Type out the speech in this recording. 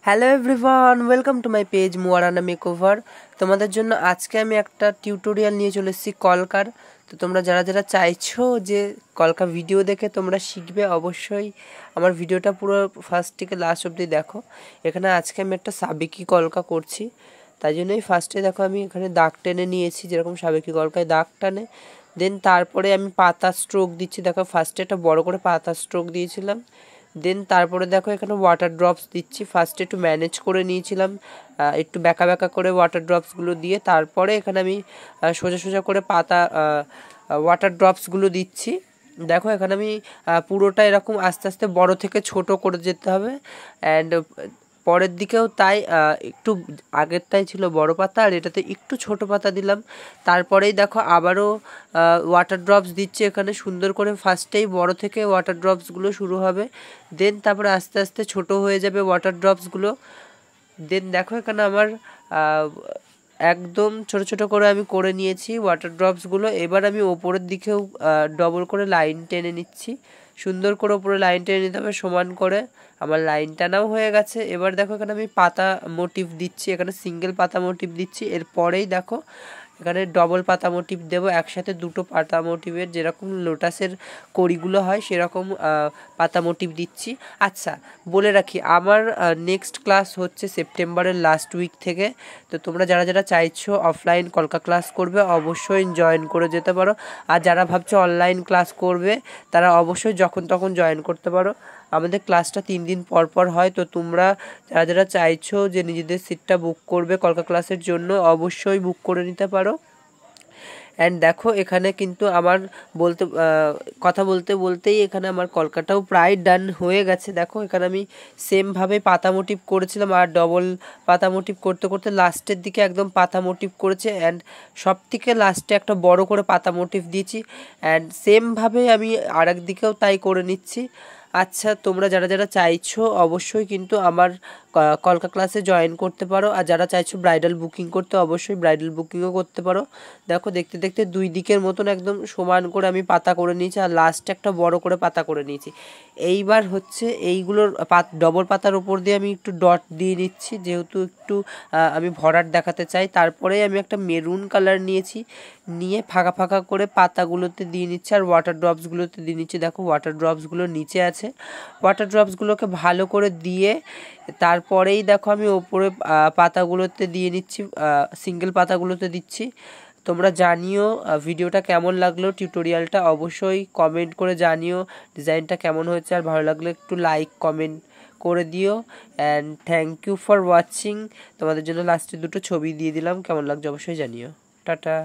Hello everyone, welcome to my page Muarana makeover. তোমাদের জন্য আজকে আমি একটা টিউটোরিয়াল নিয়ে চলে এসেছি কলকার। তো তোমরা যারা যারা চাইছো যে কলকা ভিডিও দেখে তোমরা শিখবে, অবশ্যই আমার ভিডিওটা পুরো ফার্স্ট থেকে লাস্ট অবধি দেখো। এখানে আজকে আমি একটা সাবেকি কলকা করছি, তাই জন্যই ফার্স্টে দেখো আমি এখানে দাগ টেনে নিয়েছি, যেরকম সাবেকি কলকায় দাগ টানে। দেন তারপরে আমি পাতা স্ট্রোক দিচ্ছি। দেখো ফার্স্টে একটা বড় করে পাতা স্ট্রোক দিয়েছিলাম। দেন তারপরে দেখো এখানে ওয়াটার ড্রপস দিচ্ছি। ফার্স্টে একটু ম্যানেজ করে নিয়েছিলাম, একটু ব্যাকা ব্যাকা করে ওয়াটার ড্রপসগুলো দিয়ে। তারপরে এখানে আমি সোজা সোজা করে পাতা ওয়াটার ড্রপসগুলো দিচ্ছি। দেখো এখানে আমি পুরোটা এরকম আস্তে আস্তে বড় থেকে ছোট করে যেতে হবে। অ্যান্ড পরের দিকেও তাই, একটু আগেরটাই ছিল বড় পাতা আর এটাতে একটু ছোট পাতা দিলাম। তারপরেই দেখো আবারও ওয়াটার ড্রপস দিচ্ছে এখানে সুন্দর করে। ফার্স্টেই বড় থেকে ওয়াটার ড্রপসগুলো শুরু হবে, দেন তারপরে আস্তে আস্তে ছোট হয়ে যাবে ওয়াটার ড্রপসগুলো। দেন দেখো এখানে আমার একদম ছোট ছোট করে আমি করে নিয়েছি ওয়াটার ড্রপসগুলো। এবার আমি ওপরের দিকেও ডবল করে লাইন টেনে নিচ্ছি। সুন্দর করে ওপরে লাইন টেনে নিতে হবে সমান করে। আমার লাইন টানাও হয়ে গেছে। এবার দেখো এখানে আমি পাতা মোটিভ দিচ্ছি, এখানে সিঙ্গেল পাতা মোটিভ দিচ্ছি। এরপরেই দেখো এখানে ডবল পাতা মোটিভ দেবো, একসাথে দুটো পাতা মোটিভের, যেরকম লোটাসের কড়িগুলো হয় সেরকম পাতা মোটিভ দিচ্ছি। আচ্ছা বলে রাখি, আমার নেক্সট ক্লাস হচ্ছে সেপ্টেম্বরের লাস্ট উইক থেকে। তো তোমরা যারা যারা চাইছো অফলাইন কলকা ক্লাস করবে, অবশ্যই জয়েন করে যেতে পারো। আর যারা ভাবছো অনলাইন ক্লাস করবে, তারা অবশ্যই যখন তখন জয়েন করতে পারো। আমাদের ক্লাসটা 3 দিন পর পর হয়। তো তোমরা যারা যারা চাইছো যে নিজেদের সিটটা বুক করবে কলকা ক্লাসের জন্য, অবশ্যই বুক করে নিতে পারো। অ্যান্ড দেখো এখানে কিন্তু আমার কথা বলতে বলতেই এখানে আমার কলকাটাও প্রায় ডান হয়ে গেছে। দেখো এখানে আমি সেমভাবে পাতা মোটিভ করেছিলাম আর ডবল পাতা মোটিভ করতে করতে লাস্টের দিকে একদম পাতা মোটিভ করেছে। অ্যান্ড সব থেকে লাস্টে একটা বড় করে পাতা মোটিভ দিয়েছি। অ্যান্ড সেমভাবে আমি আর এক দিকেও তাই করে নিচ্ছি। আচ্ছা তোমরা যারা যারা চাইছো অবশ্যই কিন্তু আমার কলকা ক্লাসে জয়েন করতে পারো। আর যারা চাইছো ব্রাইডাল বুকিং করতে, অবশ্যই ব্রাইডাল বুকিংও করতে পারো। দেখো দেখতে দেখতে দুই দিকের মতন একদম সমান করে আমি পাতা করে নিয়েছি আর লাস্টে একটা বড় করে পাতা করে নিয়েছি। এইবার হচ্ছে এইগুলোর ডবল পাতার উপর দিয়ে আমি একটু ডট দিয়ে নিচ্ছি, যেহেতু একটু আমি ভরাট দেখাতে চাই। তারপরে আমি একটা মেরুন কালার নিয়েছি, নিয়ে ফাঁকা ফাঁকা করে পাতাগুলোতে দিয়ে নিচ্ছি আর ওয়াটার ড্রপসগুলোতে দিয়ে নিচ্ছি। দেখো ওয়াটার ড্রপসগুলো নিচে আছে, ওয়াটার ড্রপসগুলোকে ভালো করে দিয়ে তারপরেই দেখো আমি ওপরে পাতাগুলোতে দিয়ে নিচ্ছি, সিঙ্গেল পাতাগুলোতে দিচ্ছি। তোমরা জানিও ভিডিওটা কেমন লাগলো, টিউটোরিয়ালটা অবশ্যই কমেন্ট করে জানিও ডিজাইনটা কেমন হয়েছে। আর ভালো লাগলে একটু লাইক কমেন্ট করে দিও। And thank you for watching. তোমাদের জন্য লাস্টে দুটো ছবি দিয়ে দিলাম, কেমন লাগছে অবশ্যই জানিও। টাটা।